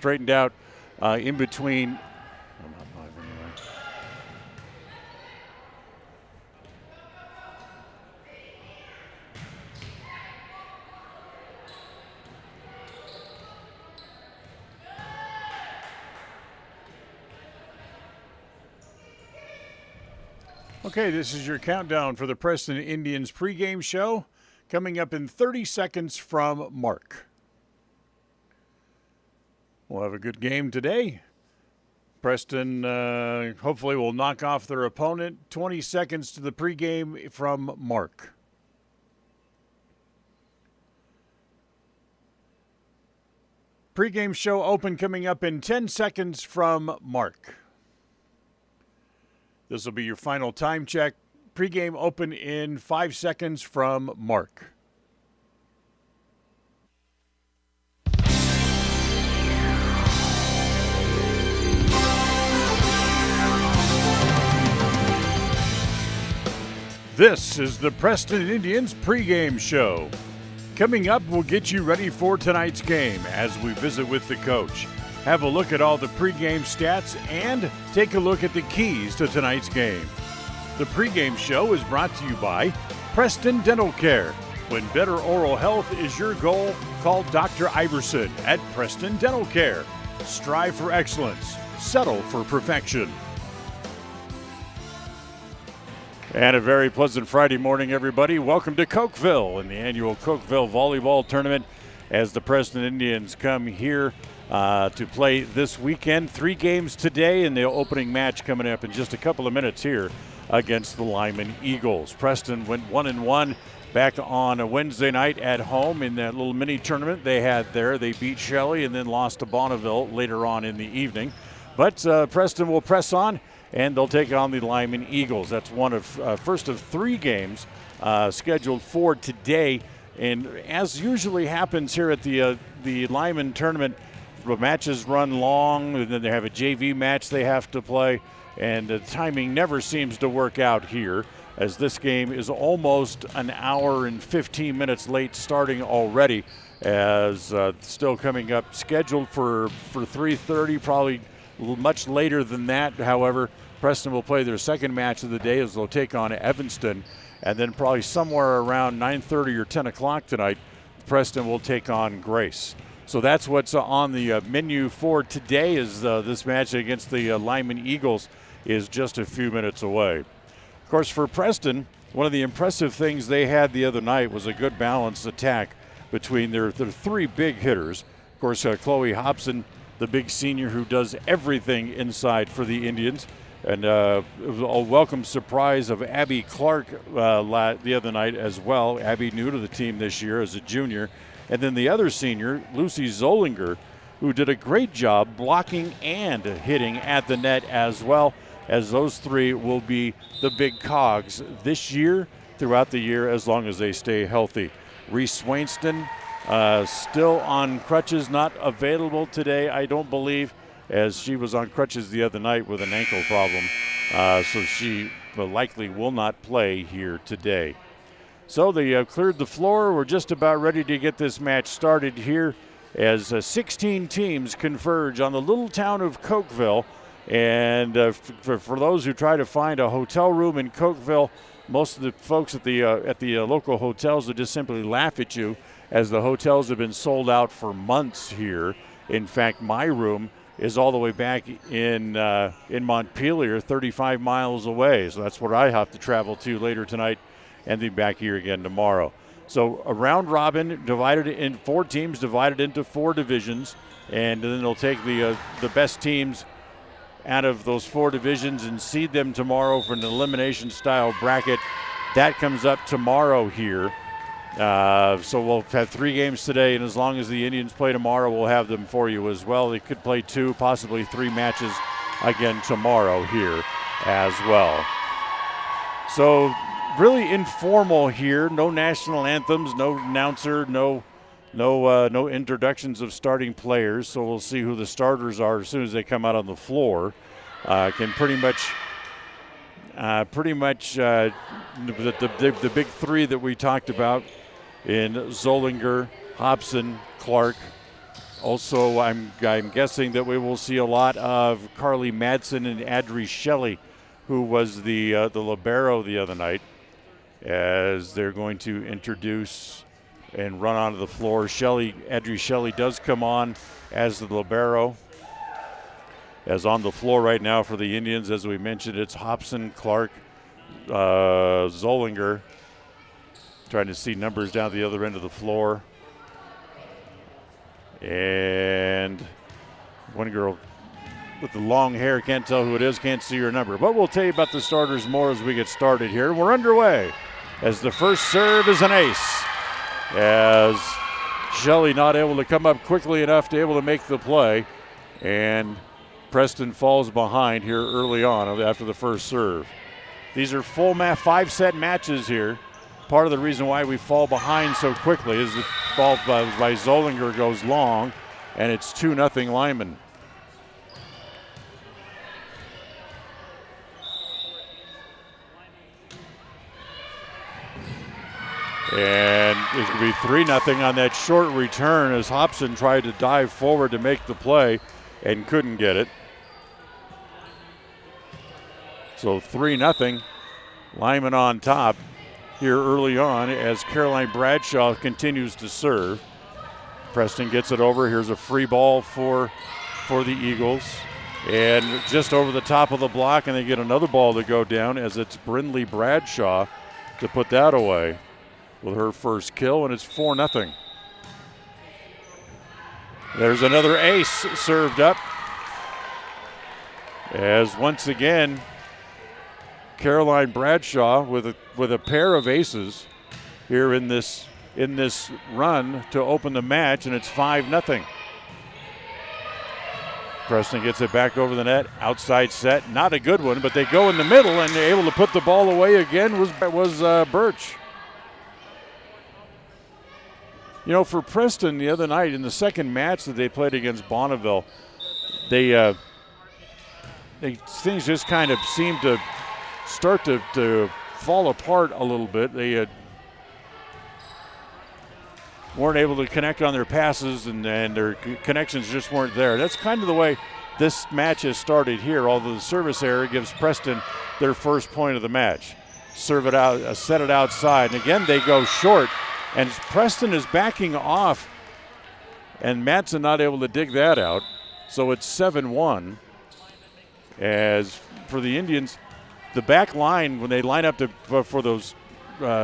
straightened out in between. I'm not live anyway. Okay, this is your countdown for the Preston Indians pregame show, coming up in 30 seconds from Mark. We'll have a good game today. Preston hopefully will knock off their opponent. 20 seconds to the pregame from Mark. Pregame show open coming up in 10 seconds from Mark. This will be your final time check. Pregame open in 5 seconds from Mark. This is the Preston Indians pregame show. Coming up, we'll get you ready for tonight's game as we visit with the coach. Have a look at all the pregame stats and take a look at the keys to tonight's game. The pregame show is brought to you by Preston Dental Care. When better oral health is your goal, call Dr. Iverson at Preston Dental Care. Strive for excellence. Settle for perfection. And a very pleasant Friday morning, everybody. Welcome to Cokeville in the annual Cokeville Volleyball Tournament as the Preston Indians come here to play this weekend. 3 games today and the opening match coming up in just a couple of minutes here against the Lyman Eagles. Preston went 1-1 back on a Wednesday night at home in that little mini tournament they had there. They beat Shelley and then lost to Bonneville later on in the evening. But Preston will press on and they'll take on the Lyman Eagles. That's one of first of 3 games scheduled for today. And as usually happens here at the Lyman tournament, the matches run long, and then they have a JV match they have to play, and the timing never seems to work out here, as this game is almost an hour and 15 minutes late starting already, as still coming up scheduled for 3:30, probably much later than that. However, Preston will play their second match of the day as they'll take on Evanston, and then probably somewhere around 9:30 or 10 o'clock tonight, Preston will take on Grace. So that's what's on the menu for today, is this match against the Lyman Eagles is just a few minutes away. Of course, for Preston, one of the impressive things they had the other night was a good balanced attack between their 3 big hitters. Of course, Chloe Hobson, the big senior who does everything inside for the Indians. And it was a welcome surprise of Abby Clark the other night as well. Abby new to the team this year as a junior. And then the other senior, Lucy Zollinger, who did a great job blocking and hitting at the net as well, as those 3 will be the big cogs this year, throughout the year, as long as they stay healthy. Reese Swainston still on crutches, not available today, I don't believe, as she was on crutches the other night with an ankle problem. So she likely will not play here today. So they cleared the floor. We're just about ready to get this match started here as 16 teams converge on the little town of Cokeville. And for those who try to find a hotel room in Cokeville, most of the folks at the local hotels will just simply laugh at you, as the hotels have been sold out for months here. In fact, my room is all the way back in Montpelier, 35 miles away. So that's where I have to travel to later tonight and be back here again tomorrow. So a round robin divided in 4 teams, divided into 4 divisions, and then they'll take the best teams out of those 4 divisions and seed them tomorrow for an elimination style bracket. That comes up tomorrow here. So we'll have 3 games today, and as long as the Indians play tomorrow, we'll have them for you as well. They could play 2, possibly 3 matches again tomorrow here as well. So really informal here. No national anthems, no announcer, no introductions of starting players. So we'll see who the starters are as soon as they come out on the floor. Can pretty much the big 3 that we talked about in Zollinger, Hobson, Clark, Also, I'm guessing that we will see a lot of Carly Madsen and Adri Shelley, who was the libero the other night, as they're going to introduce and run onto the floor. Adri Shelley does come on as the libero. As on the floor right now for the Indians, as we mentioned, it's Hobson, Clark, Zollinger. Trying to see numbers down the other end of the floor. And one girl with the long hair, can't tell who it is, can't see her number. But we'll tell you about the starters more as we get started here. We're underway as the first serve is an ace. As Shelley not able to come up quickly enough to able to make the play. And Preston falls behind here early on after the first serve. These are full 5-set matches here. Part of the reason why we fall behind so quickly is the ball by Zollinger goes long, and it's 2-0 Lyman. And it's going to be 3-0 on that short return as Hobson tried to dive forward to make the play and couldn't get it. So 3-0, Lyman on top here early on as Caroline Bradshaw continues to serve. Preston gets it over. Here's a free ball for the Eagles. And just over the top of the block, and they get another ball to go down as it's Brindley Bradshaw to put that away with her first kill, and it's 4-0. There's another ace served up as once again Caroline Bradshaw with a pair of aces here in this run to open the match, and it's 5-0. Preston gets it back over the net, outside set, not a good one, but they go in the middle and they're able to put the ball away again. Was Birch. You know, for Preston the other night in the second match that they played against Bonneville, things just kind of seemed to start to fall apart a little bit. They weren't able to connect on their passes, and their connections just weren't there. That's kind of the way this match has started here, although the service error gives Preston their first point of the match. Serve it out, set it outside, and again they go short, and Preston is backing off, and Madsen not able to dig that out. So it's 7-1. As for the Indians, the back line, when they line up for those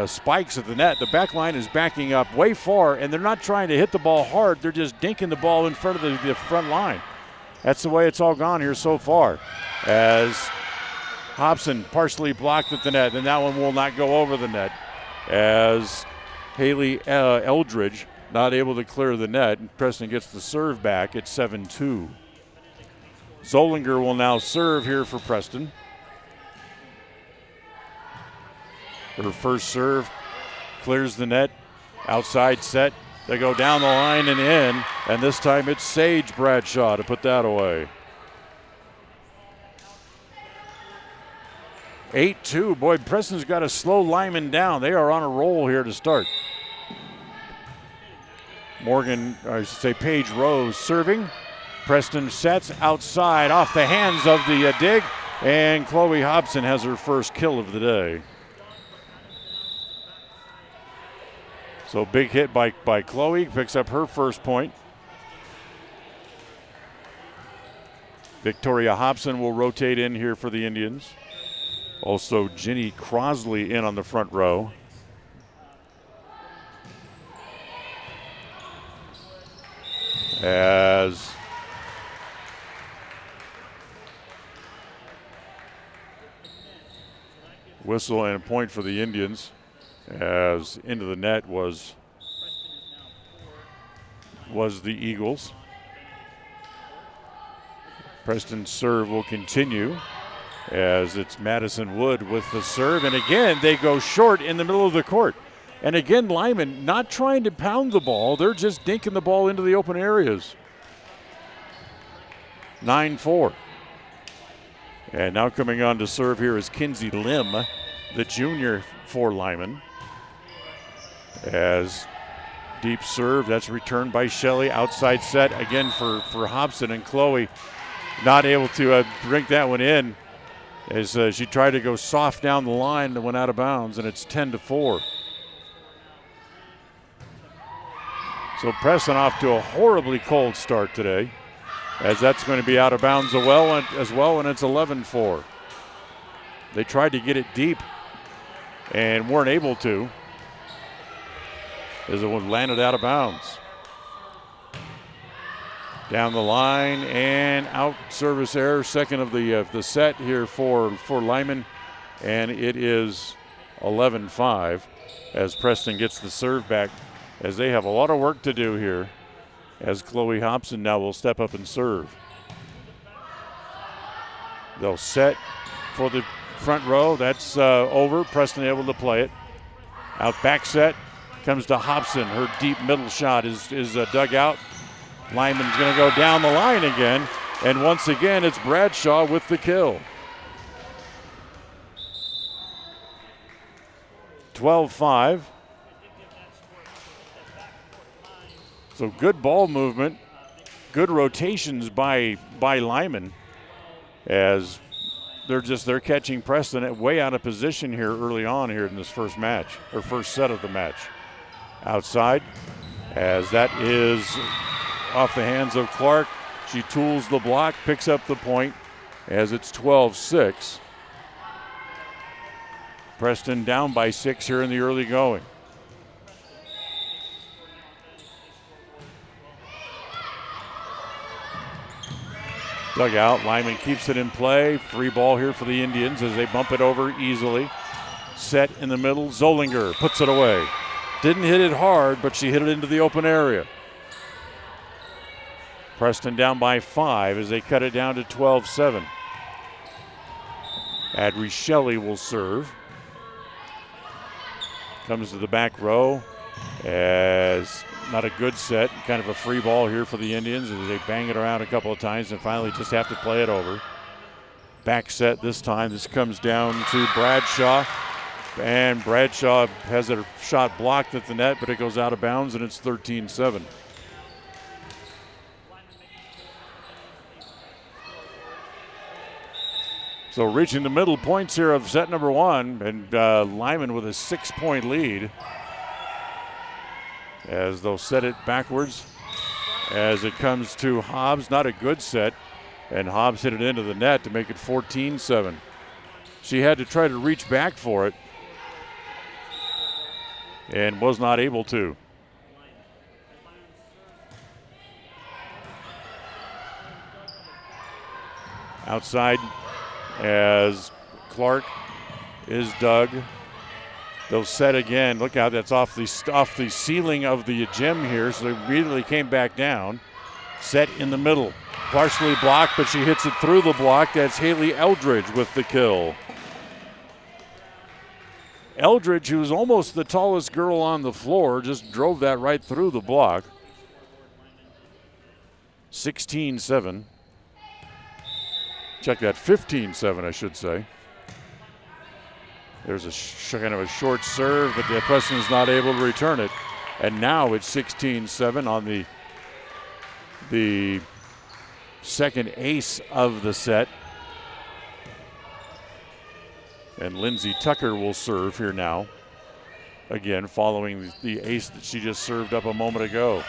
spikes at the net, the back line is backing up way far, and they're not trying to hit the ball hard. They're just dinking the ball in front of the front line. That's the way it's all gone here so far. As Hobson partially blocked at the net, and that one will not go over the net. As Haley Eldridge not able to clear the net, and Preston gets the serve back at 7-2. Zollinger will now serve here for Preston. Her first serve clears the net, outside set. They go down the line and in, and this time it's Sage Bradshaw to put that away. 8-2. Boy, Preston's got to slow Lyman down. They are on a roll here to start. Paige Rose serving. Preston sets outside off the hands of the dig, and Chloe Hobson has her first kill of the day. So big hit by Chloe, picks up her first point. Victoria Hobson will rotate in here for the Indians. Also Ginny Crosley in on the front row. As whistle and a point for the Indians, as into the net was the Eagles. Preston's serve will continue as it's Madison Wood with the serve, and again they go short in the middle of the court. And again, Lyman not trying to pound the ball, they're just dinking the ball into the open areas. 9-4. And now coming on to serve here is Kinsey Lim, the junior for Lyman. As Deep serve, that's returned by Shelley. Outside set again for Hobson, and Chloe not able to bring that one in as she tried to go soft down the line and went out of bounds, and it's 10-4. So Preston off to a horribly cold start today, as that's going to be out of bounds as well, and it's 11-4. They tried to get it deep and weren't able to, as it landed out of bounds. Down the line and out, service error, second of the set here for Lyman, and it is 11-5 as Preston gets the serve back, as they have a lot of work to do here, as Chloe Hobson now will step up and serve. They'll set for the front row. That's over. Preston able to play it. Out back set comes to Hobson. Her deep middle shot is dug out. Lyman's going to go down the line again, and once again it's Bradshaw with the kill. 12-5. So good ball movement, good rotations by Lyman, as they're catching Preston way out of position here early on here in this first match, or first set of the match. Outside, as that is off the hands of Clark. She tools the block, picks up the point, as it's 12-6. Preston down by 6 here in the early going. Dug out, Lyman keeps it in play. Free ball here for the Indians as they bump it over easily. Set in the middle, Zollinger puts it away. Didn't hit it hard, but she hit it into the open area. Preston down by 5 as they cut it down to 12-7. Adri Shelley will serve. Comes to the back row as not a good set. Kind of a free ball here for the Indians as they bang it around a couple of times and finally just have to play it over. Back set this time. This comes down to Bradshaw. And Bradshaw has a shot blocked at the net, but it goes out of bounds, and it's 13-7. So reaching the middle points here of set number 1, and Lyman with a 6-point lead, as they'll set it backwards as it comes to Hobbs. Not a good set, and Hobbs hit it into the net to make it 14-7. She had to try to reach back for it and was not able to. Outside as Clark is dug. They'll set again. Look out, that's off the ceiling of the gym here, so they immediately came back down. Set in the middle. Partially blocked, but she hits it through the block. That's Haley Eldridge with the kill. Eldridge, who's almost the tallest girl on the floor, just drove that right through the block. 16-7. Check that, 15-7, I should say. There's a kind of a short serve, but the Preston's not able to return it. And now it's 16-7 on the second ace of the set. And Lindsay Tucker will serve here now. Again, following the ace that she just served up a moment ago.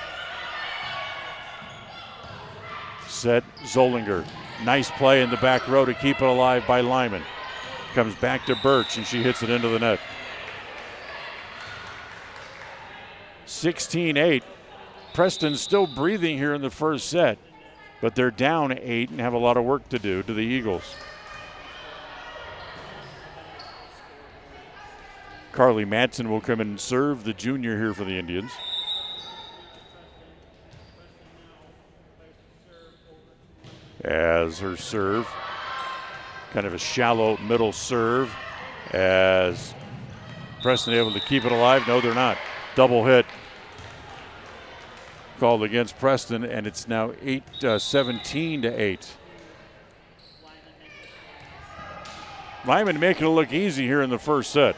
Set, Zollinger. Nice play in the back row to keep it alive by Lyman. Comes back to Birch, and she hits it into the net. 16-8. Preston still breathing here in the first set, but they're down 8 and have a lot of work to do to the Eagles. Carly Madsen will come in and serve, the junior here for the Indians. As her serve, kind of a shallow middle serve, as Preston able to keep it alive. No, they're not. Double hit called against Preston, and it's now 17-8. Lyman making it look easy here in the first set.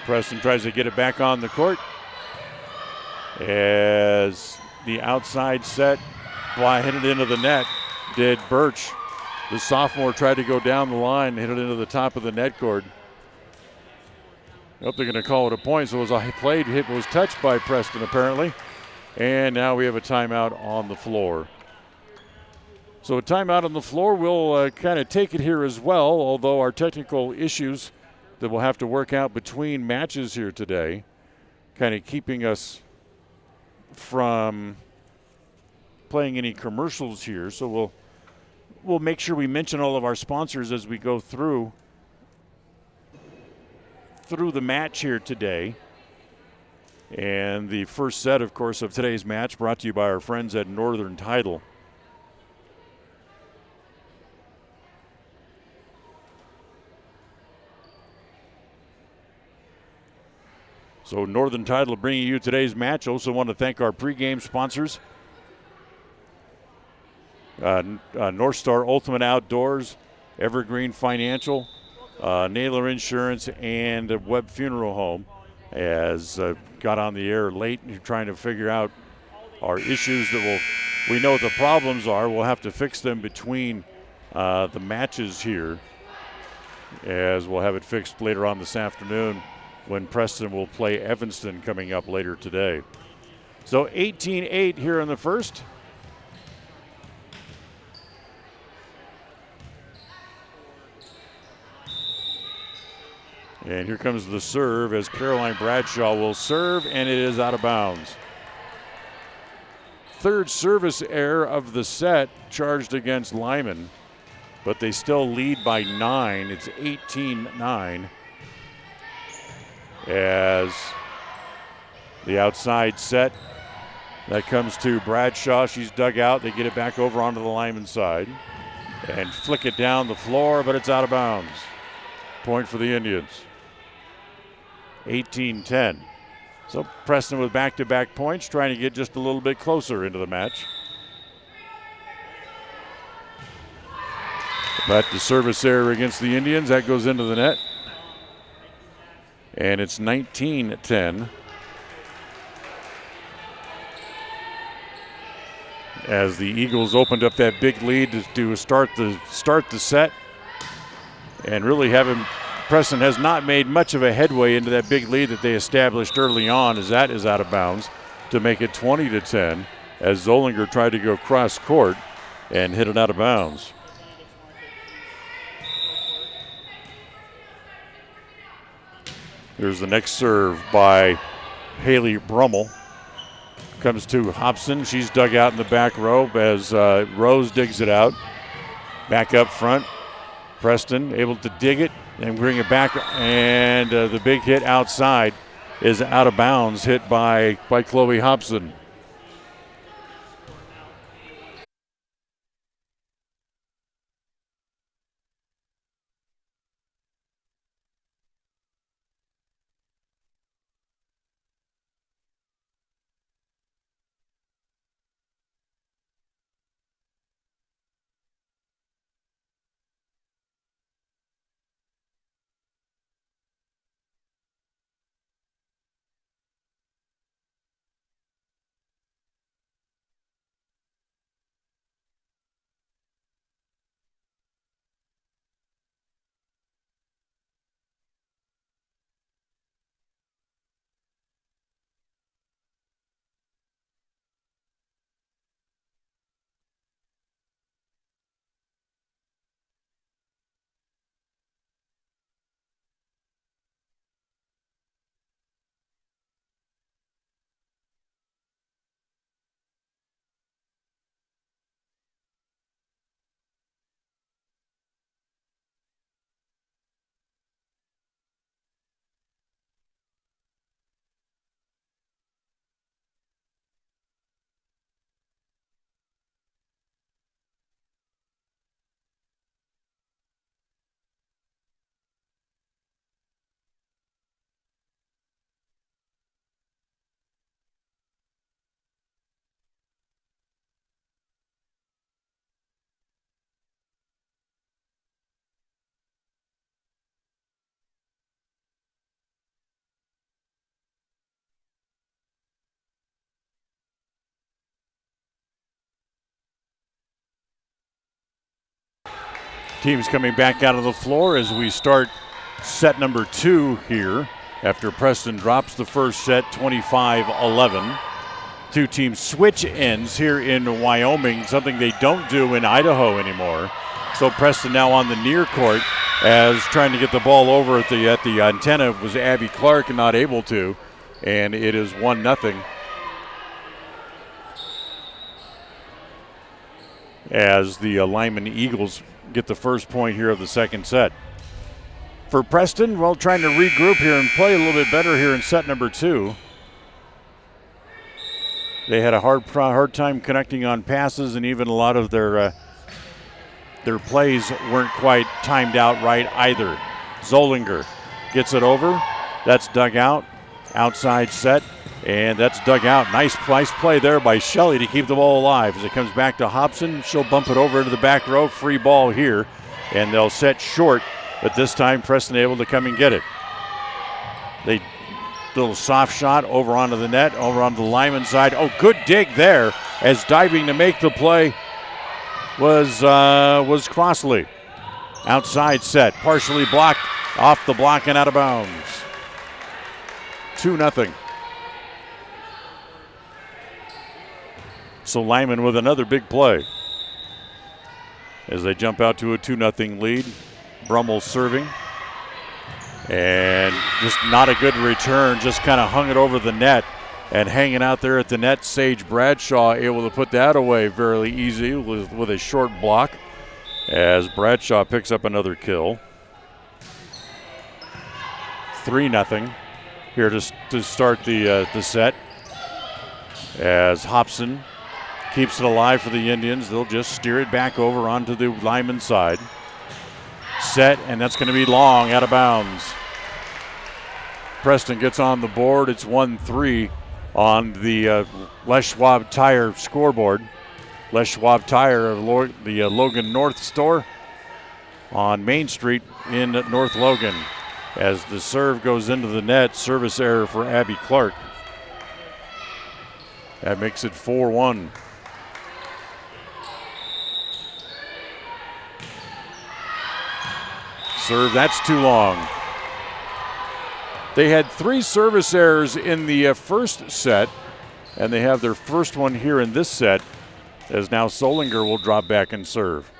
Preston tries to get it back on the court as the outside set hit it into the net. Did Birch. The sophomore tried to go down the line, hit it into the top of the net cord. Hope they're going to call it a point. So it was a played hit, was touched by Preston apparently. And now we have a timeout on the floor. So a timeout on the floor. We'll kind of take it here as well, although our technical issues that we'll have to work out between matches here today, kind of keeping us from playing any commercials here. So we'll make sure we mention all of our sponsors as we go through the match here today. And the first set, of course, of today's match brought to you by our friends at Northern Title. So Northern Title bringing you today's match. Also want to thank our pregame sponsors. North Star Ultimate Outdoors, Evergreen Financial, Naylor Insurance, and Webb Funeral Home. As got on the air late and trying to figure out our issues that we know what the problems are. We'll have to fix them between the matches here, as we'll have it fixed later on this afternoon when Preston will play Evanston coming up later today. So 18-8 here in the first. And here comes the serve as Caroline Bradshaw will serve, and it is out of bounds. Third service error of the set charged against Lyman, but they still lead by 9. It's 18-9 as the outside set that comes to Bradshaw. She's dug out. They get it back over onto the Lyman side and flick it down the floor, but it's out of bounds. Point for the Indians. 18-10. So Preston with back-to-back points, trying to get just a little bit closer into the match. But the service error against the Indians, that goes into the net. And it's 19-10. As the Eagles opened up that big lead to start the set, and really Preston has not made much of a headway into that big lead that they established early on, as that is out of bounds to make it 20-10 as Zollinger tried to go cross court and hit it out of bounds. Here's the next serve by Haley Brummel. Comes to Hobson. She's dug out in the back row as Rose digs it out. Back up front. Preston able to dig it and bring it back, and the big hit outside is out of bounds, hit by Chloe Hobson. Teams coming back out of the floor as we start set number 2 here after Preston drops the first set 25-11. Two teams switch ends here in Wyoming, something they don't do in Idaho anymore. So Preston now on the near court as trying to get the ball over at the antenna was Abby Clark and not able to. And it is 1-0. As the Lyman Eagles get the first point here of the second set. For Preston, well, trying to regroup here and play a little bit better here in set number 2. They had a hard time connecting on passes, and even a lot of their plays weren't quite timed out right either. Zollinger gets it over. That's dug out. Outside set, and that's dug out. Nice play there by Shelley to keep the ball alive. As it comes back to Hobson, she'll bump it over into the back row. Free ball here, and they'll set short, but this time Preston able to come and get it. They little soft shot over onto the net, over onto the Lyman side. Oh, good dig there as diving to make the play was Crossley. Outside set, partially blocked, off the block and out of bounds. 2-0. So Lyman with another big play as they jump out to a 2-0 lead. Brummel serving. And just not a good return, just kind of hung it over the net. And hanging out there at the net, Sage Bradshaw able to put that away very easy with a short block as Bradshaw picks up another kill. 3-0 here to start the set. As Hobson keeps it alive for the Indians, they'll just steer it back over onto the Lyman side. Set, and that's going to be long, out of bounds. Preston gets on the board. It's 1-3 on the Les Schwab Tire scoreboard. Les Schwab Tire of the Logan North store on Main Street in North Logan. As the serve goes into the net, service error for Abby Clark. That makes it 4-1. Serve, that's too long. They had 3 service errors in the first set, and they have their first one here in this set, as now Solinger will drop back and serve.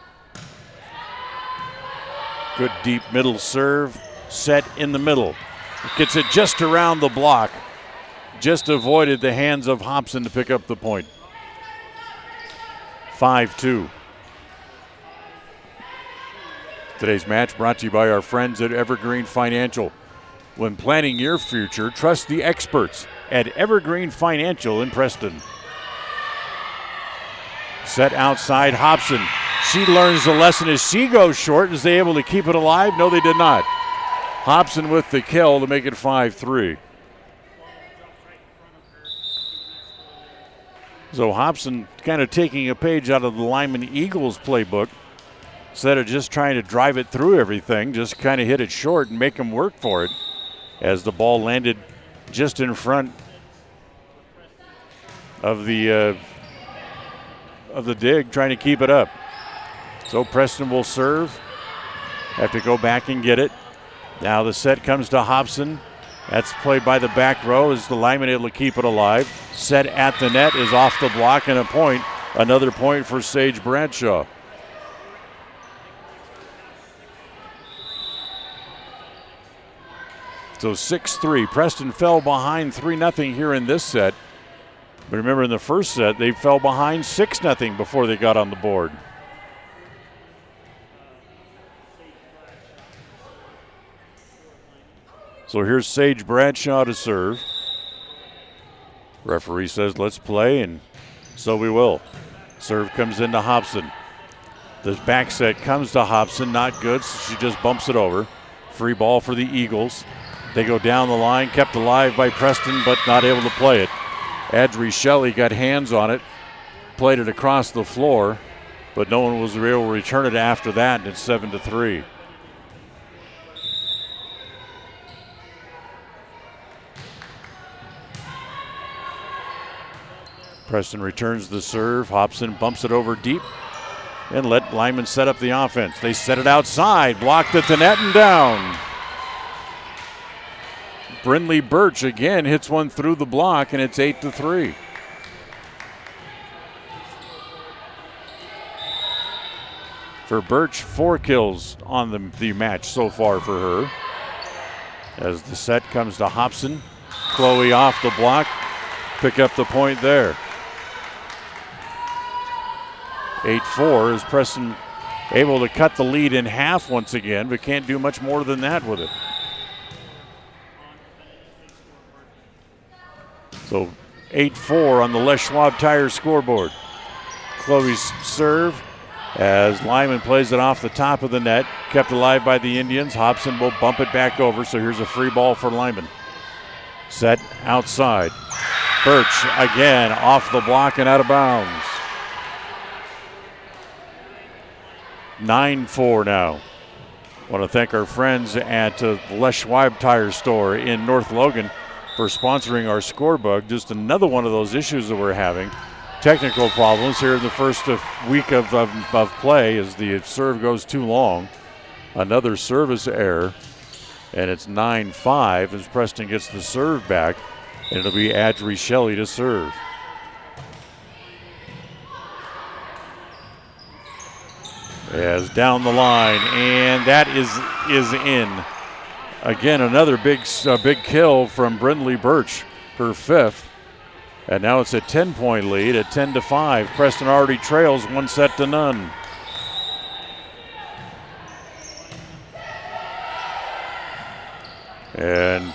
Good deep middle serve, set in the middle. Gets it just around the block. Just avoided the hands of Hobson to pick up the point. 5-2. Today's match brought to you by our friends at Evergreen Financial. When planning your future, trust the experts at Evergreen Financial in Preston. Set outside, Hobson. She learns the lesson as she goes short. Is they able to keep it alive? No, they did not. Hobson with the kill to make it 5-3. So Hobson kind of taking a page out of the Lyman Eagles playbook. Instead of just trying to drive it through everything, just kind of hit it short and make them work for it. As the ball landed just in front of the dig, trying to keep it up. So Preston will serve. Have to go back and get it. Now the set comes to Hobson. That's played by the back row as the Lyman able to keep it alive. Set at the net is off the block and a point. Another point for Sage Bradshaw. So 6-3. Preston fell behind 3-0 here in this set. But remember, in the first set, they fell behind 6-0 before they got on the board. So here's Sage Bradshaw to serve. Referee says, let's play, and so we will. Serve comes into Hobson. The back set comes to Hobson, not good, so she just bumps it over. Free ball for the Eagles. They go down the line, kept alive by Preston, but not able to play it. Adri Shelley got hands on it, played it across the floor, but no one was able to return it after that, and it's 7-3. Preston returns the serve. Hobson bumps it over deep. and let Lyman set up the offense. They set it outside, blocked at the net and down. Brindley Birch again hits one through the block, and it's 8-3. For Birch, 4 kills on the match so far for her. As the set comes to Hobson. Chloe off the block, pick up the point there. 8-4 is Preston able to cut the lead in half once again, but can't do much more than that with it. So 8-4 on the Les Schwab Tire scoreboard. Chloe's serve as Lyman plays it off the top of the net, kept alive by the Indians. Hobson will bump it back over, so here's a free ball for Lyman. Set outside. Birch again off the block and out of bounds. 9-4 now. I want to thank our friends at the Les Schwab Tire Store in North Logan for sponsoring our scorebug. Just another one of those issues that we're having. Technical problems here in the first week of play as the serve goes too long. Another service error, and it's 9-5 as Preston gets the serve back, and it'll be Adri Shelley to serve. As down the line, and that is in. Again, another big kill from Brindley Birch, her 5th. And now it's a 10-point lead at 10-5. Preston already trails 1-0. And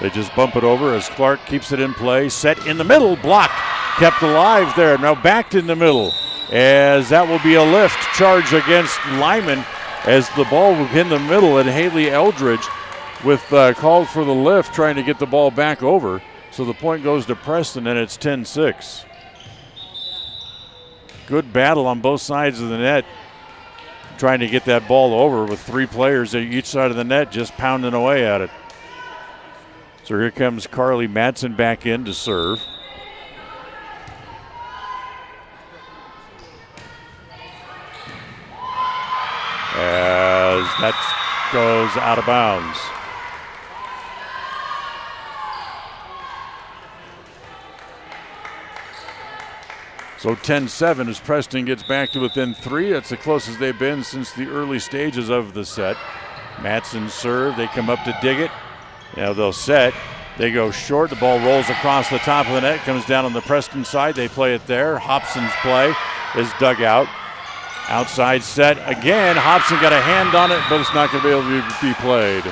they just bump it over as Clark keeps it in play. Set in the middle, block, kept alive there. Now backed in the middle, as that will be a lift charge against Lyman as the ball was in the middle, and Haley Eldridge with called for the lift, trying to get the ball back over. So the point goes to Preston, and it's 10-6. Good battle on both sides of the net, trying to get that ball over with 3 players at each side of the net just pounding away at it. So here comes Carly Madsen back in to serve. As that goes out of bounds. So 10-7 as Preston gets back to within 3. That's the closest they've been since the early stages of the set. Madsen serve, they come up to dig it. Now they'll set, they go short, the ball rolls across the top of the net, comes down on the Preston side, they play it there. Hobson's play is dug out. Outside set again, Hobson got a hand on it, but it's not going to be able to be played.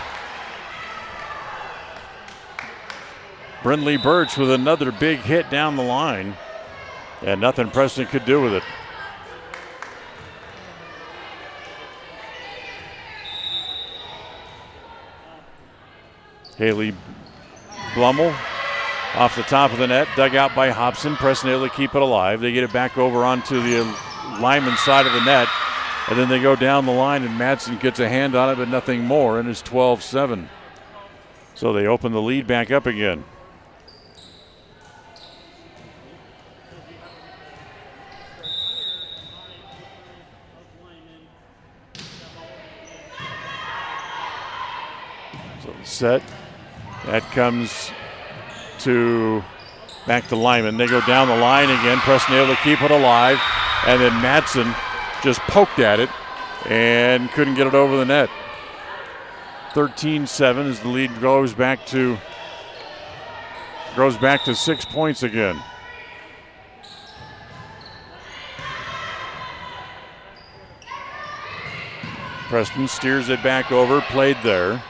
Brindley Birch with another big hit down the line. And nothing Preston could do with it. Haley Blummel off the top of the net, dug out by Hobson. Preston able to keep it alive. They get it back over onto the Lyman side of the net, and then they go down the line, and Madsen gets a hand on it, but nothing more, and it's 12-7. So they open the lead back up again. Set. That comes back to Lyman. They go down the line again. Preston able to keep it alive. And then Madsen just poked at it and couldn't get it over the net. 13-7 as the lead goes back to 6 points again. Preston steers it back over, played there.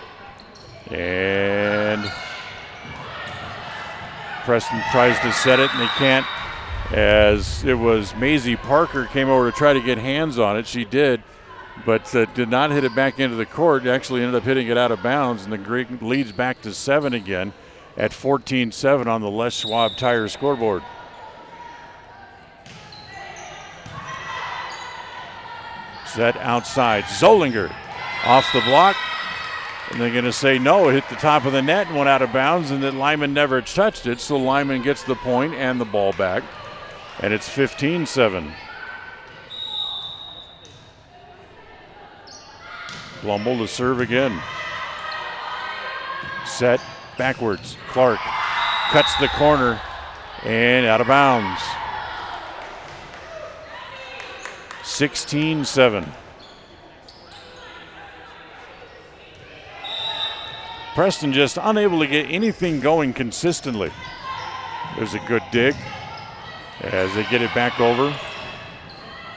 And Preston tries to set it, and they can't, as it was Maisie Parker came over to try to get hands on it. She did, but did not hit it back into the court. Actually ended up hitting it out of bounds, and the Greek leads back to 7 again at 14-7 on the Les Schwab Tire scoreboard. Set outside. Zollinger off the block. And they're going to say no, it hit the top of the net and went out of bounds, and that Lyman never touched it. So Lyman gets the point and the ball back. And it's 15-7. Blumble to serve again. Set backwards. Clark cuts the corner and out of bounds. 16-7. Preston just unable to get anything going consistently. There's a good dig as they get it back over.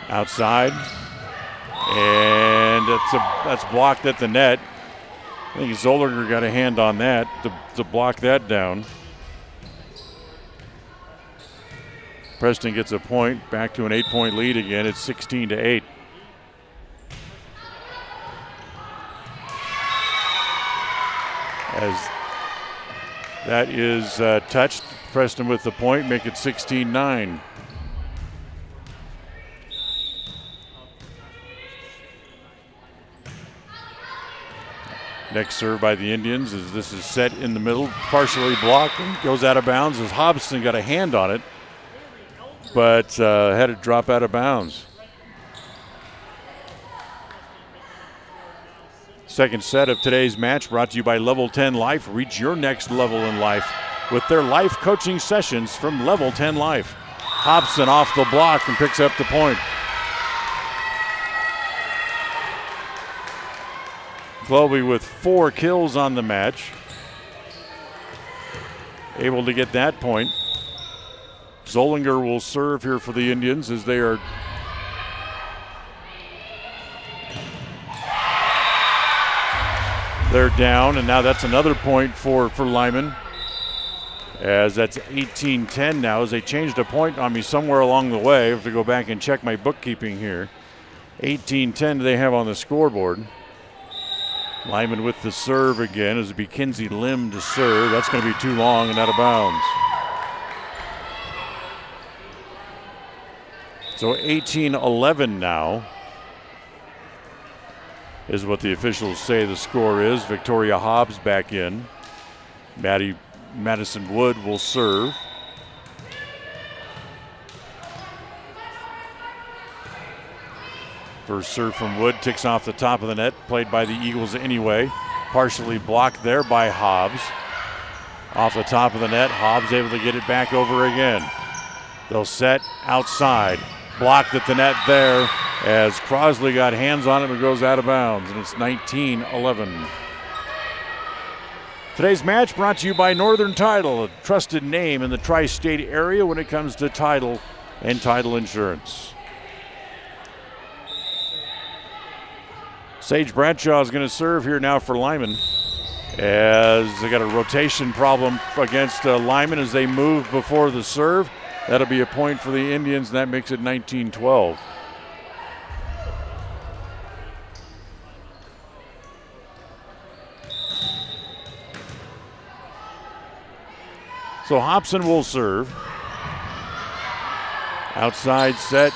Outside. And that's blocked at the net. I think Zolliger got a hand on that to block that down. Preston gets a point, back to an 8-point lead again. It's 16-8. As that is touched, Preston with the point, make it 16-9. Next serve by the Indians as this is set in the middle, partially blocked and goes out of bounds as Hobson got a hand on it, but had it drop out of bounds. Second set of today's match brought to you by Level 10 Life. Reach your next level in life with their life coaching sessions from Level 10 Life. Hobson off the block and picks up the point. Clovey with 4 kills on the match. Able to get that point. Zollinger will serve here for the Indians as they are they're down, and now that's another point for Lyman. As that's 18-10 now, as they changed a point on me somewhere along the way. I have to go back and check my bookkeeping here. 18-10 they have on the scoreboard. Lyman with the serve again as it'll be Kinsey Lim to serve. That's going to be too long and out of bounds. So 18-11 now is what the officials say the score is. Victoria Hobbs back in. Madison Wood will serve. First serve from Wood ticks off the top of the net, played by the Eagles anyway. Partially blocked there by Hobbs. Off the top of the net, Hobbs able to get it back over again. They'll set outside. Blocked at the net there as Crosley got hands on it but goes out of bounds, and it's 19-11. Today's match brought to you by Northern Title, a trusted name in the tri-state area when it comes to title and title insurance. Sage Bradshaw is going to serve here now for Lyman as they got a rotation problem against Lyman as they move before the serve. That'll be a point for the Indians, and that makes it 19-12. So Hobson will serve. Outside set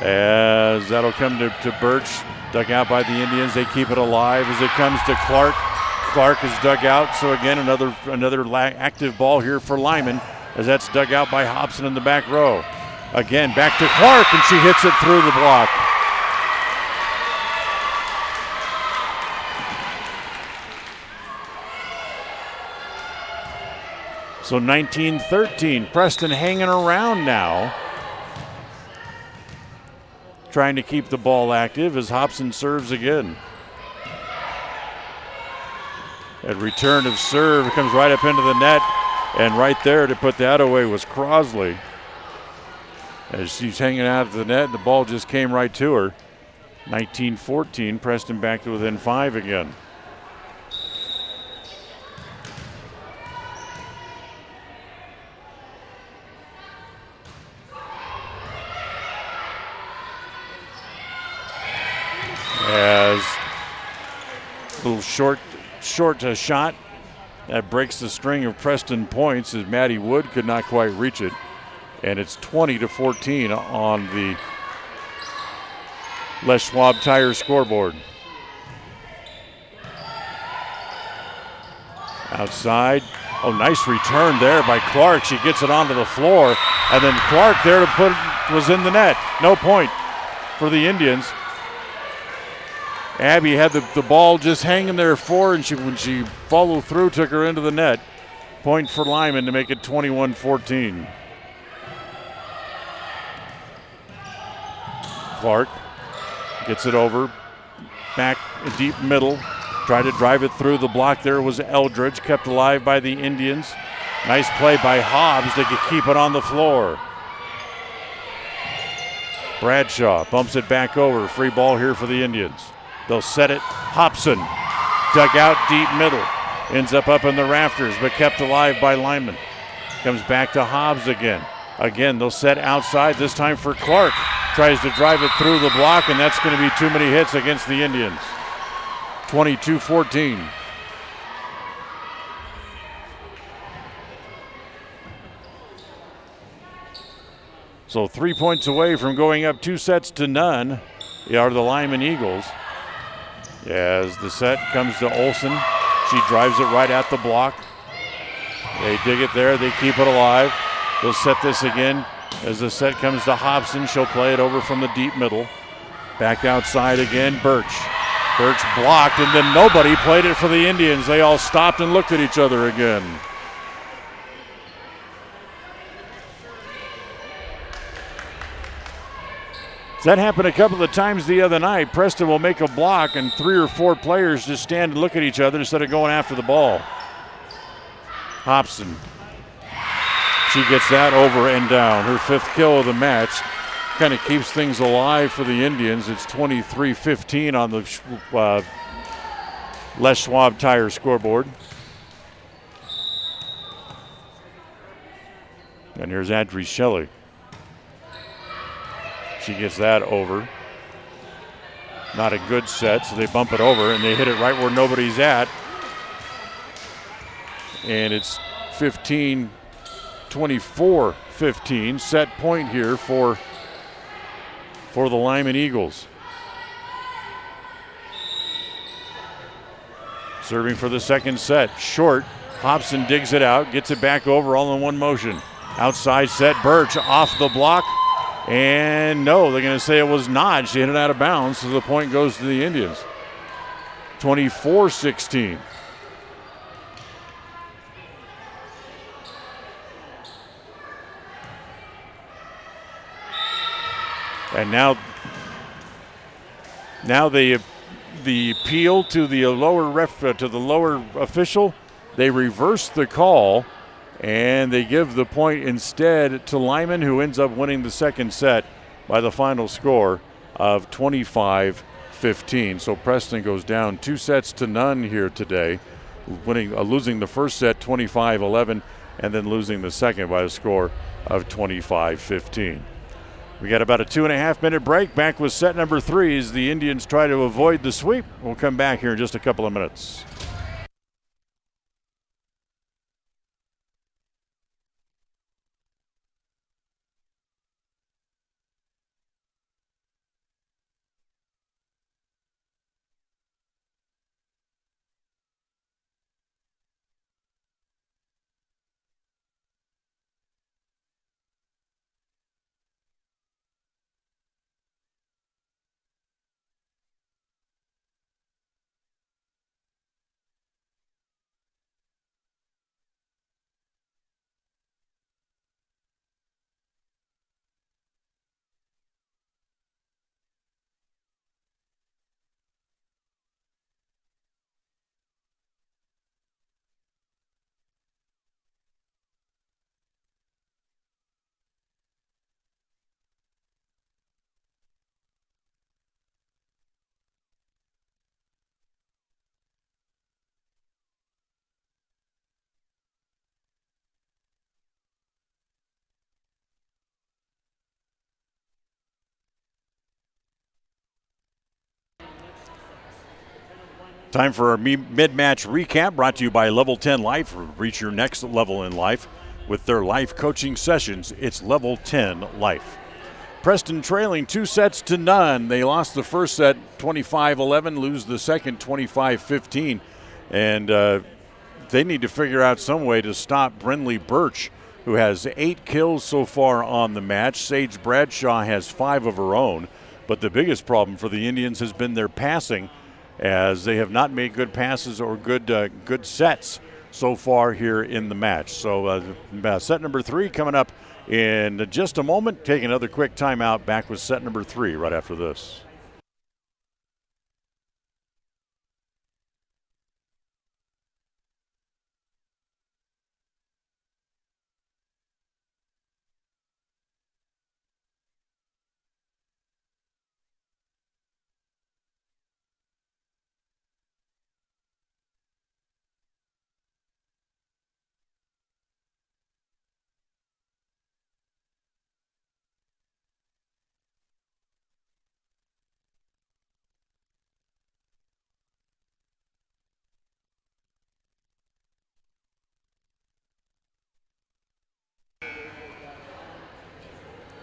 as that'll come to Birch. Dug out by the Indians. They keep it alive as it comes to Clark. Clark is dug out, so again another active ball here for Lyman as that's dug out by Hobson in the back row. Again, back to Clark, and she hits it through the block. So 19-13, Preston hanging around now, trying to keep the ball active as Hobson serves again. That return of serve comes right up into the net, and right there to put that away was Crosley. As she's hanging out of the net, the ball just came right to her. 19-14, Preston back to within 5 again. As a little short shot that breaks the string of Preston points as Maddie Wood could not quite reach it. And it's 20-14 on the Les Schwab Tire scoreboard. Outside. Oh, nice return there by Clark. She gets it onto the floor. And then Clark there to put was in the net. No point for the Indians. Abby had the ball just hanging there for her, and when she followed through, took her into the net. Point for Lyman to make it 21-14. Clark gets it over, back deep middle. Tried to drive it through the block. There was Eldridge, kept alive by the Indians. Nice play by Hobbs to keep it on the floor. Bradshaw bumps it back over. Free ball here for the Indians. They'll set it. Hobson dug out deep middle. Ends up in the rafters, but kept alive by Lyman. Comes back to Hobbs again. Again, they'll set outside, this time for Clark. Tries to drive it through the block, and that's going to be too many hits against the Indians. 22-14. So 3 points away from going up 2-0 are the Lyman Eagles. As the set comes to Olsen, she drives it right at the block. They dig it there, they keep it alive. They'll set this again as the set comes to Hobson. She'll play it over from the deep middle. Back outside again, Birch. Birch blocked, and then nobody played it for the Indians. They all stopped and looked at each other again. That happened a couple of times the other night. Preston will make a block, and 3 or 4 players just stand and look at each other instead of going after the ball. Hobson. She gets that over and down. Her 5th kill of the match. Kind of keeps things alive for the Indians. It's 23-15 on the Les Schwab Tire scoreboard. And here's Adri Shelley. She gets that over. Not a good set, so they bump it over, and they hit it right where nobody's at. And it's 24-15. Set point here for the Lyman Eagles. Serving for the second set. Short. Hobson digs it out, gets it back over all in one motion. Outside set, Birch off the block. And no, they're going to say it was not. She hit it out of bounds, so the point goes to the Indians. 24-16. And now the appeal to the lower official, they reverse the call. And they give the point instead to Lyman, who ends up winning the second set by the final score of 25-15. So Preston goes down 2-0 here today, losing the first set 25-11, and then losing the second by a score of 25-15. We got about a 2.5-minute break. Back with set number 3 as the Indians try to avoid the sweep. We'll come back here in just a couple of minutes. Time for our mid-match recap brought to you by Level 10 Life. Reach your next level in life with their life coaching sessions. It's Level 10 Life. Preston trailing 2-0. They lost the first set 25-11, lose the second 25-15. And they need to figure out some way to stop Brinley Birch, who has 8 kills so far on the match. Sage Bradshaw has 5 of her own. But the biggest problem for the Indians has been their passing. as they have not made good passes or good sets so far here in the match. So set number 3 coming up in just a moment. Take another quick timeout. Back with set number 3 right after this.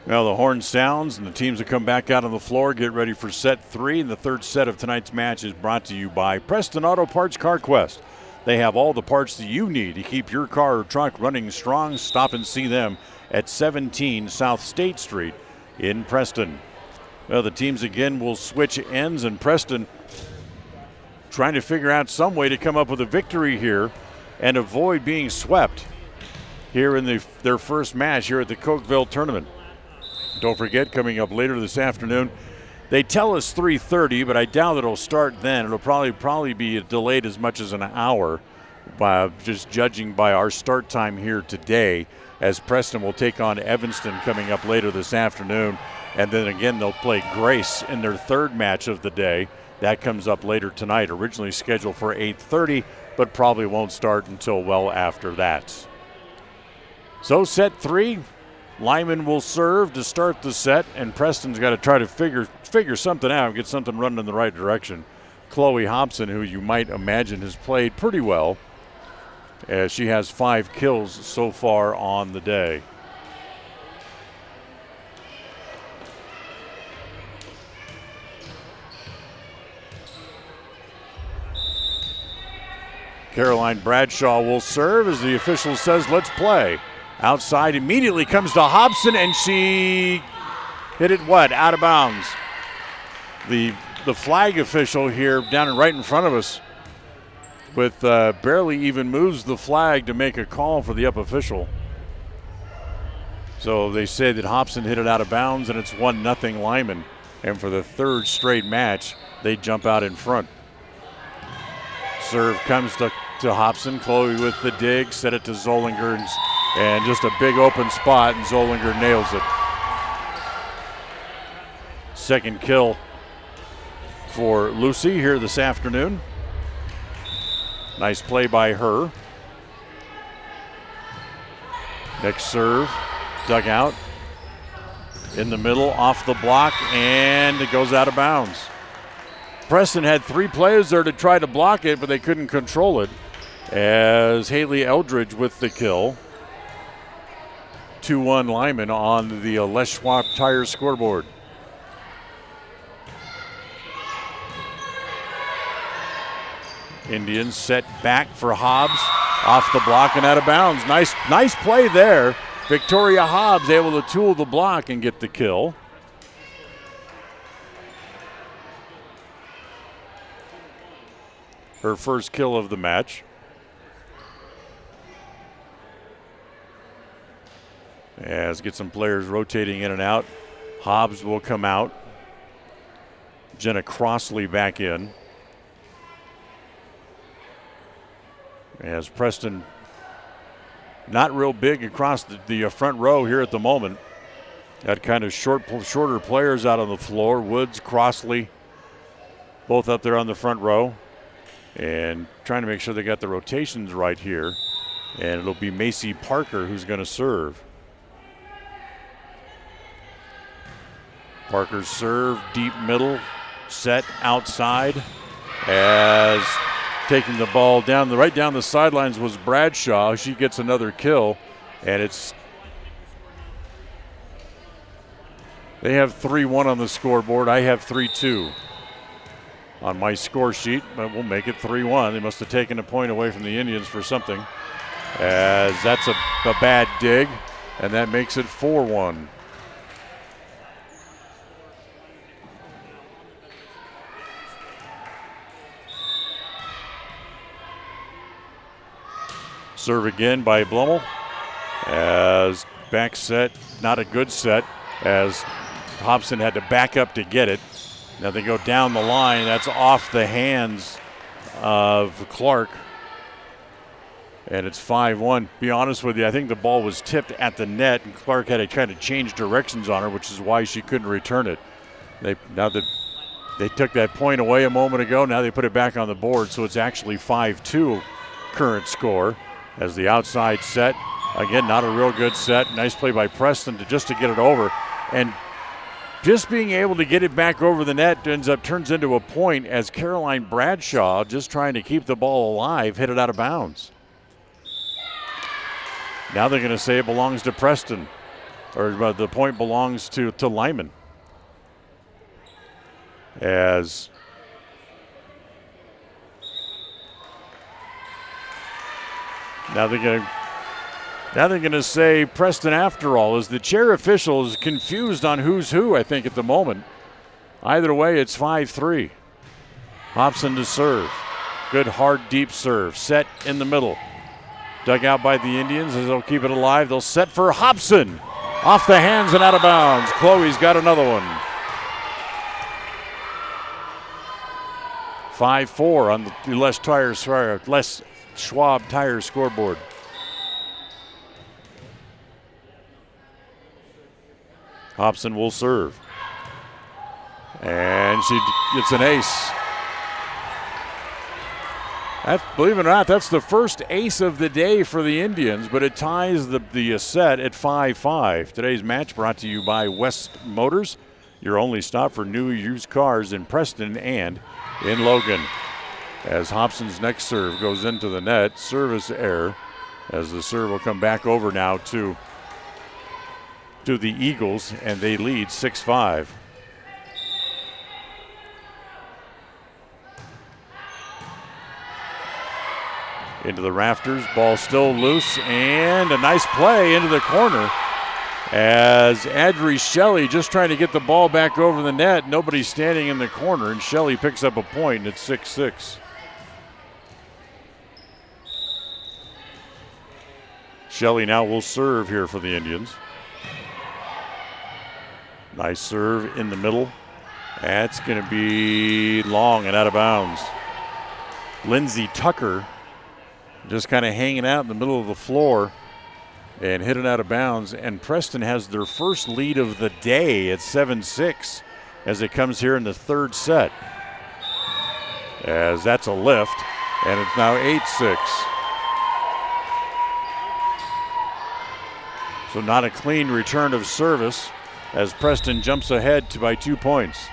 Well, the horn sounds and the teams will come back out on the floor, get ready for set 3. And the third set of tonight's match is brought to you by Preston Auto Parts CarQuest. They have all the parts that you need to keep your car or truck running strong. Stop and see them at 17 South State Street in Preston. Well, the teams again will switch ends, and Preston trying to figure out some way to come up with a victory here and avoid being swept here in their first match here at the Cokeville tournament. Don't forget, coming up later this afternoon, they tell us 3:30, but I doubt it'll start then. It'll probably be delayed as much as an hour, by just judging by our start time here today, as Preston will take on Evanston coming up later this afternoon. And then again, they'll play Grace in their third match of the day. That comes up later tonight, originally scheduled for 8:30, but probably won't start until well after that. So set 3. Lyman will serve to start the set, and Preston's got to try to figure something out and get something running in the right direction. Chloe Hobson, who you might imagine has played pretty well, as she has 5 kills so far on the day. Caroline Bradshaw will serve as the official says, let's play. Outside immediately comes to Hobson, and she hit it out of bounds. The flag official here down right in front of us with barely even moves the flag to make a call for the up official. So they say that Hobson hit it out of bounds, and it's 1-0 Lyman. And for the third straight match, they jump out in front. Serve comes to Hobson. Chloe with the dig, set it to Zollinger, and just a big open spot, and Zollinger nails it. Second kill for Lucy here this afternoon. Nice play by her. Next serve, dug out. In the middle, off the block, and it goes out of bounds. Preston had 3 players there to try to block it, but they couldn't control it, as Haley Eldridge with the kill. 2-1 Lyman on the Les Schwab Tire scoreboard. Indians set back for Hobbs, off the block and out of bounds. Nice play there. Victoria Hobbs able to tool the block and get the kill. Her first kill of the match. As get some players rotating in and out. Hobbs will come out. Jenna Crossley back in. As Preston not real big across the front row here at the moment. Got kind of shorter players out on the floor. Woods, Crossley, both up there on the front row. And trying to make sure they got the rotations right here. And it'll be Macy Parker who's going to serve. Parker's serve, deep middle, set outside. As taking the ball right down the sidelines was Bradshaw. She gets another kill, and they have 3-1 on the scoreboard. I have 3-2 on my score sheet, but we'll make it 3-1. They must have taken a point away from the Indians for something, as that's a bad dig, and that makes it 4-1. Serve again by Blummel. As back set, not a good set, as Hobson had to back up to get it. Now they go down the line. That's off the hands of Clark. And it's 5-1. Be honest with you, I think the ball was tipped at the net, and Clark had to kind of change directions on her, which is why she couldn't return it. Now that they took that point away a moment ago, now they put it back on the board, so it's actually 5-2 current score as the outside set. Again, not a real good set. Nice play by Preston just to get it over. And just being able to get it back over the net turns into a point as Caroline Bradshaw, just trying to keep the ball alive, hit it out of bounds. Now they're going to say it belongs to Preston, or the point belongs to Lyman. As now they're going to say Preston after all, as the chair official is confused on who's who, I think, at the moment. Either way, it's 5-3. Hobson to serve. Good, hard, deep serve. Set in the middle. Dug out by the Indians as they'll keep it alive. They'll set for Hobson. Off the hands and out of bounds. Chloe's got another one. 5-4 on the Les Schwab Tire scoreboard. Hobson will serve. And she gets an ace. Believe it or not, that's the first ace of the day for the Indians, but it ties the set at 5-5. Today's match brought to you by West Motors, your only stop for new used cars in Preston and in Logan. As Hobson's next serve goes into the net, service error, as the serve will come back over now to the Eagles, and they lead 6-5. Into the rafters, ball still loose, and a nice play into the corner as Adri Shelley just trying to get the ball back over the net. Nobody's standing in the corner, and Shelley picks up a point, and it's 6-6. Shelley now will serve here for the Indians. Nice serve in the middle. That's going to be long and out of bounds. Lindsay Tucker just kind of hanging out in the middle of the floor and hit it out of bounds. And Preston has their first lead of the day at 7-6 as it comes here in the third set. As that's a lift, and it's now 8-6. So not a clean return of service as Preston jumps ahead by 2 points.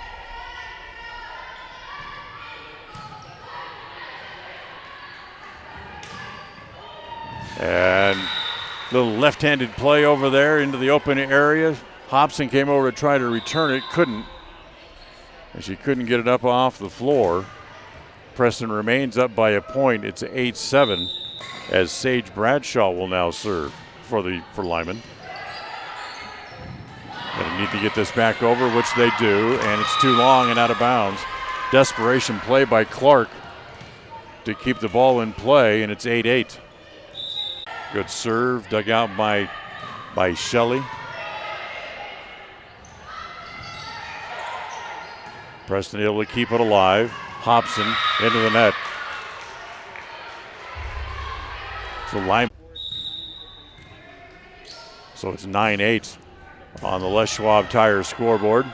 And little left-handed play over there into the open area. Hobson came over to try to return it, couldn't. And she couldn't get it up off the floor. Preston remains up by a point. It's 8-7 as Sage Bradshaw will now serve for Lyman. Gonna need to get this back over, which they do, and it's too long and out of bounds. Desperation play by Clark to keep the ball in play, and it's 8-8. Good serve, dug out by Shelley. Preston able to keep it alive. Hobson into the net. So it's 9-8 on the Les Schwab Tire scoreboard.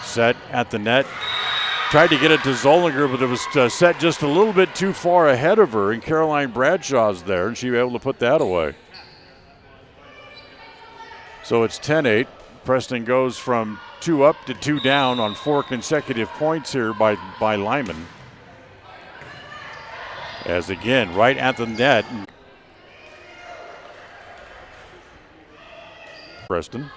Set at the net. Tried to get it to Zollinger, but it was set just a little bit too far ahead of her, and Caroline Bradshaw's there, and she was able to put that away. So it's 10-8. Preston goes from 2 up to 2 down on 4 consecutive points here by Lyman. As again, right at the net. Preston.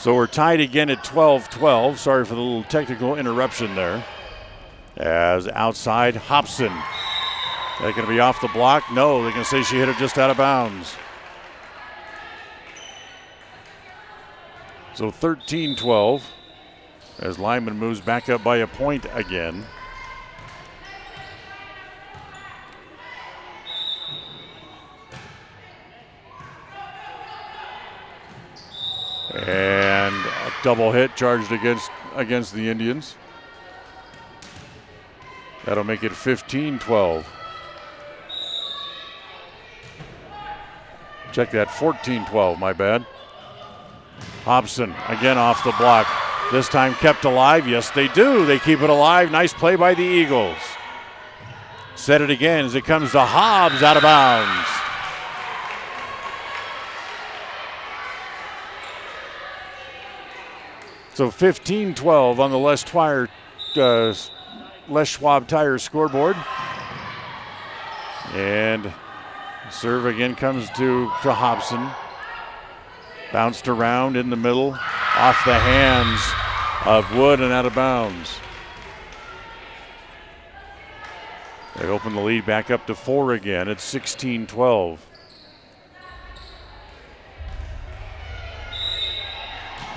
So we're tied again at 12-12. Sorry for the little technical interruption there. As outside, Hobson. They're going to be off the block. No, they're going to say she hit it just out of bounds. So 13-12 as Lyman moves back up by a point again. And a double hit charged against the Indians. That'll make it 15-12. Check that, 14-12, my bad. Hobson again off the block. This time kept alive. Yes, they do. They keep it alive. Nice play by the Eagles. Set it again as it comes to Hobbs out of bounds. So 15-12 on the Les Schwab Tire scoreboard. And serve again comes to Hobson. Bounced around in the middle, off the hands of Wood and out of bounds. They open the lead back up to 4 again. It's 16-12.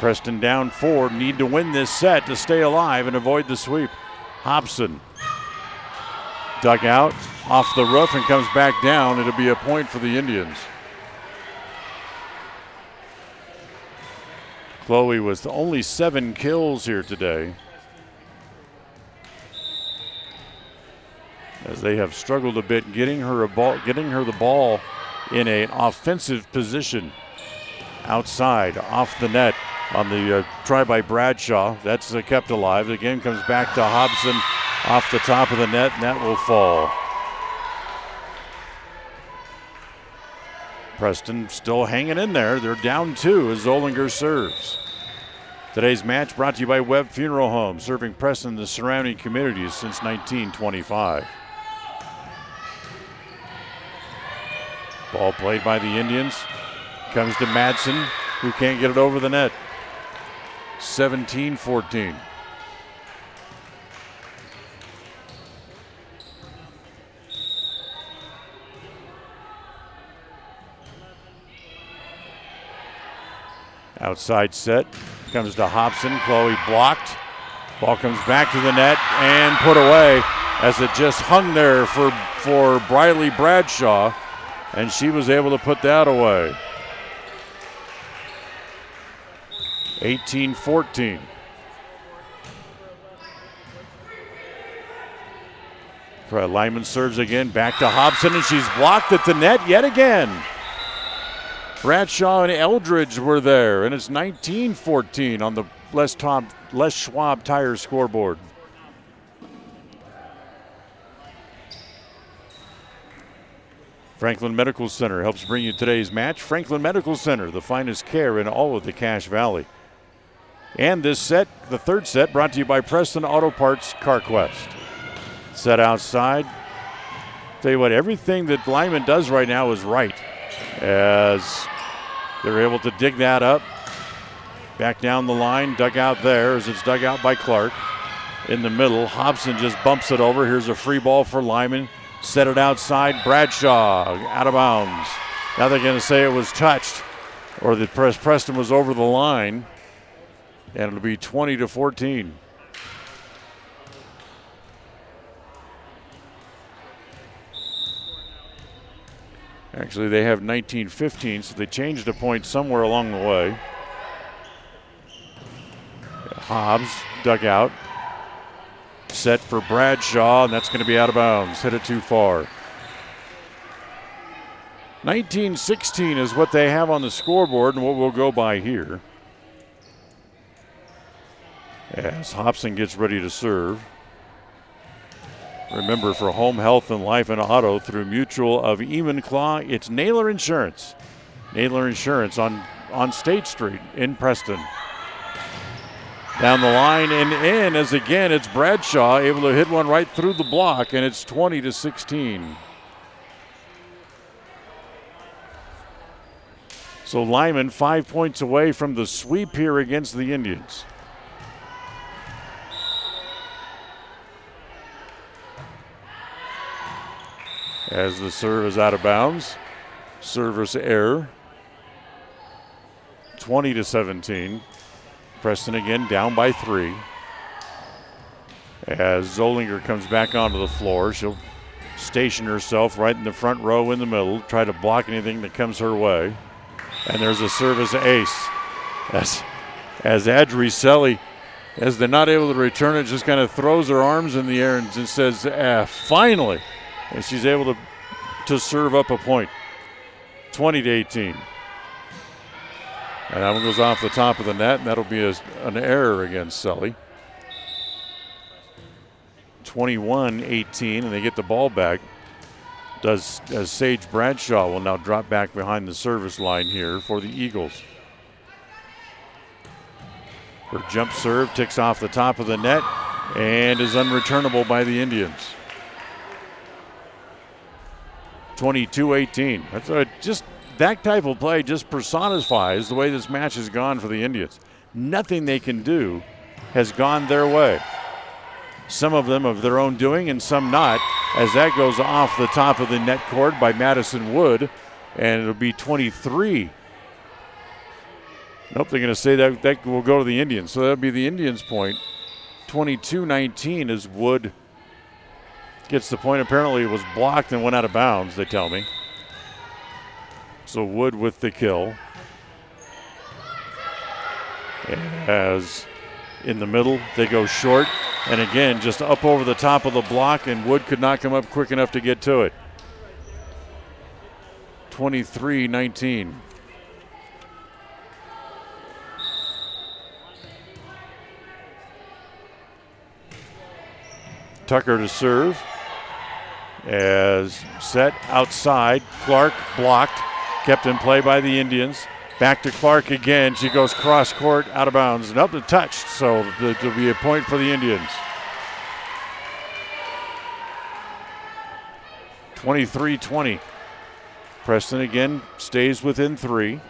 Preston down 4, need to win this set to stay alive and avoid the sweep. Hobson dug out off the roof and comes back down. It'll be a point for the Indians. Chloe with only 7 kills here today, as they have struggled a bit getting her the ball in an offensive position outside off the net on the try by Bradshaw. That's kept alive. The game comes back to Hobson off the top of the net, and that will fall. Preston still hanging in there. They're down 2 as Zollinger serves. Today's match brought to you by Webb Funeral Home, serving Preston and the surrounding communities since 1925. Ball played by the Indians. Comes to Madsen, who can't get it over the net. 17-14. Outside set, comes to Hobson. Chloe blocked. Ball comes back to the net and put away as it just hung there for Briley Bradshaw, and she was able to put that away. 18-14. Lyman serves again, back to Hobson, and she's blocked at the net yet again. Bradshaw and Eldridge were there, and it's 19-14 on the Les Schwab Tire scoreboard. Franklin Medical Center helps bring you today's match. Franklin Medical Center, the finest care in all of the Cache Valley. And this set, the third set, brought to you by Preston Auto Parts CarQuest. Set outside. Tell you what, everything that Lyman does right now is right, as they're able to dig that up. Back down the line, dug out there as it's dug out by Clark. In the middle, Hobson just bumps it over. Here's a free ball for Lyman. Set it outside, Bradshaw out of bounds. Now they're going to say it was touched, or that Preston was over the line, and it'll be 20-14. Actually, they have 19-15, so they changed a point somewhere along the way. Hobbs dug out. Set for Bradshaw, and that's going to be out of bounds. Hit it too far. 19-16 is what they have on the scoreboard and what we'll go by here. As Hobson gets ready to serve. Remember, for home health and life and auto through Mutual of Enumclaw, it's Naylor Insurance. Naylor Insurance on State Street in Preston. Down the line and in, as again it's Bradshaw able to hit one right through the block, and it's 20-16. So Lyman 5 points away from the sweep here against the Indians. As the serve is out of bounds. Service error. 20-17. Preston again down by 3. As Zollinger comes back onto the floor, she'll station herself right in the front row in the middle, try to block anything that comes her way. And there's a service ace. As Adricelli, as they're not able to return it, just kind of throws her arms in the air and just says, finally. And she's able to serve up a point. 20-18. And that one goes off the top of the net, and that'll be an error against Sully. 21-18, and they get the ball back. As Sage Bradshaw will now drop back behind the service line here for the Eagles. Her jump serve ticks off the top of the net and is unreturnable by the Indians. 22-18. That's just that type of play just personifies the way this match has gone for the Indians. Nothing they can do has gone their way. Some of them of their own doing and some not, as that goes off the top of the net cord by Madison Wood, and it'll be 23. Nope, they're going to say that will go to the Indians, so that'll be the Indians' point. 22-19 as Wood gets the point. Apparently it was blocked and went out of bounds, they tell me. So Wood with the kill. As in the middle, they go short. And again, just up over the top of the block, and Wood could not come up quick enough to get to it. 23-19. Tucker to serve. As set outside, Clark blocked, kept in play by the Indians. Back to Clark again. She goes cross court, out of bounds, and up and touched. So there'll be a point for the Indians. 23-20. Preston again stays within 3.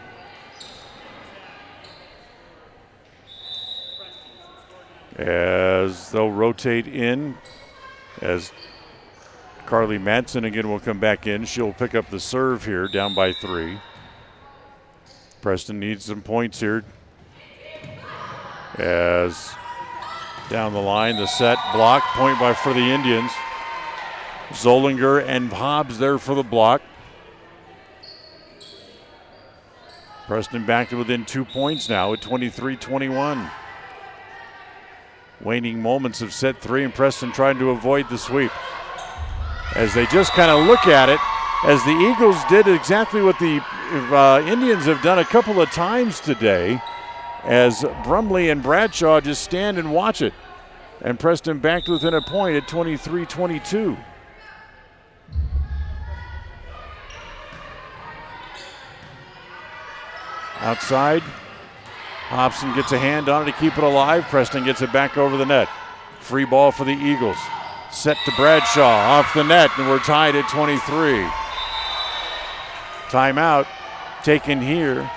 As they'll rotate in, as Carly Madsen again will come back in. She'll pick up the serve here, down by 3. Preston needs some points here. As down the line, the set, block, point for the Indians. Zollinger and Hobbs there for the block. Preston back to within 2 points now at 23-21. Waning moments of set 3, and Preston trying to avoid the sweep. As they just kind of look at it, as the Eagles did exactly what the Indians have done a couple of times today, as Brumley and Bradshaw just stand and watch it. And Preston back to within a point at 23-22. Outside, Hobson gets a hand on it to keep it alive. Preston gets it back over the net. Free ball for the Eagles. Set to Bradshaw, off the net, and we're tied at 23. Timeout taken here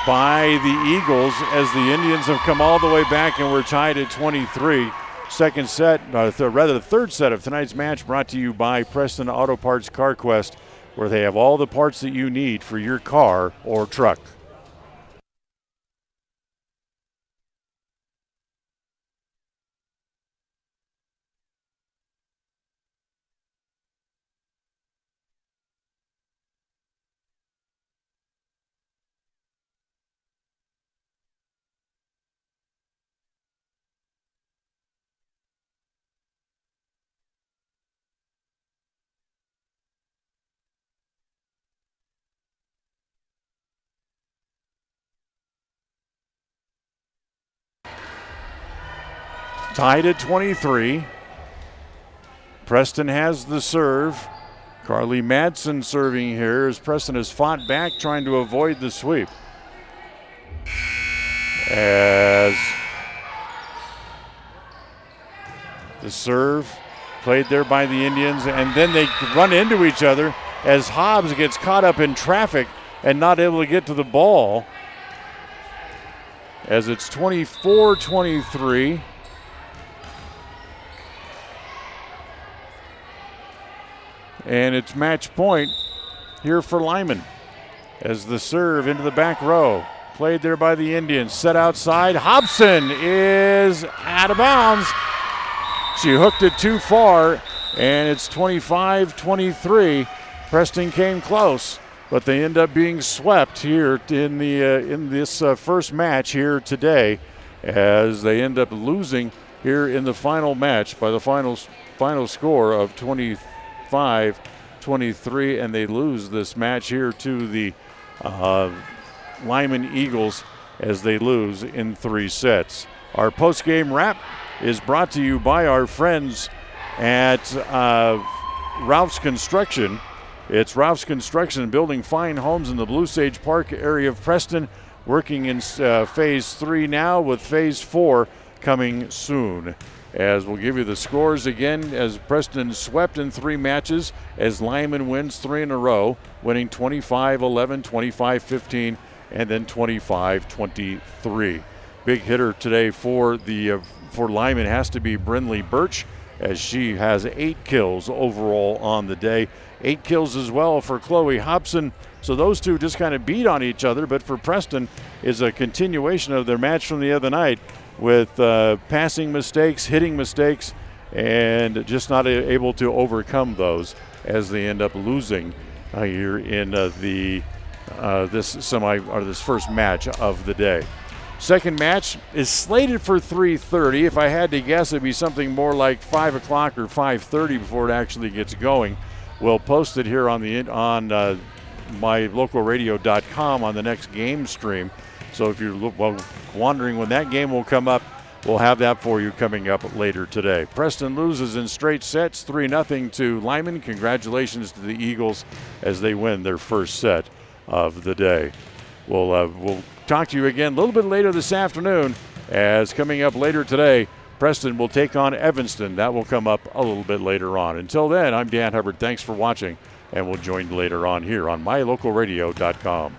by the Eagles as the Indians have come all the way back, and we're tied at 23. Third set of tonight's match brought to you by Preston Auto Parts Car Quest, where they have all the parts that you need for your car or truck. Tied at 23. Preston has the serve. Carly Madsen serving here as Preston has fought back trying to avoid the sweep. As the serve played there by the Indians, and then they run into each other as Hobbs gets caught up in traffic and not able to get to the ball, as it's 24-23. And it's match point here for Lyman as the serve into the back row. Played there by the Indians. Set outside. Hobson is out of bounds. She hooked it too far, and it's 25-23. Preston came close, but they end up being swept here in this first match here today, as they end up losing here in the final match by the final score of 25-23, and they lose this match here to the Lyman Eagles as they lose in 3 sets. Our post-game wrap is brought to you by our friends at Ralph's Construction. It's Ralph's Construction, building fine homes in the Blue Sage Park area of Preston, working in phase 3 now, with phase 4 coming soon. As we'll give you the scores again, as Preston swept in 3 matches, as Lyman wins 3 in a row, winning 25-11, 25-15, and then 25-23. Big hitter today for Lyman has to be Brinley Birch, as she has 8 kills overall on the day. 8 kills as well for Chloe Hobson. So those two just kind of beat on each other, but for Preston is a continuation of their match from the other night, with passing mistakes, hitting mistakes, and just not able to overcome those, as they end up losing here in this first match of the day. Second match is slated for 3:30. If I had to guess, it'd be something more like 5 o'clock or 5:30 before it actually gets going. We'll post it here on mylocalradio.com on the next game stream. So if you're wondering when that game will come up, we'll have that for you coming up later today. Preston loses in straight sets, 3-0 to Lyman. Congratulations to the Eagles as they win their first set of the day. We'll talk to you again a little bit later this afternoon, as coming up later today, Preston will take on Evanston. That will come up a little bit later on. Until then, I'm Dan Hubbard. Thanks for watching, and we'll join you later on here on mylocalradio.com.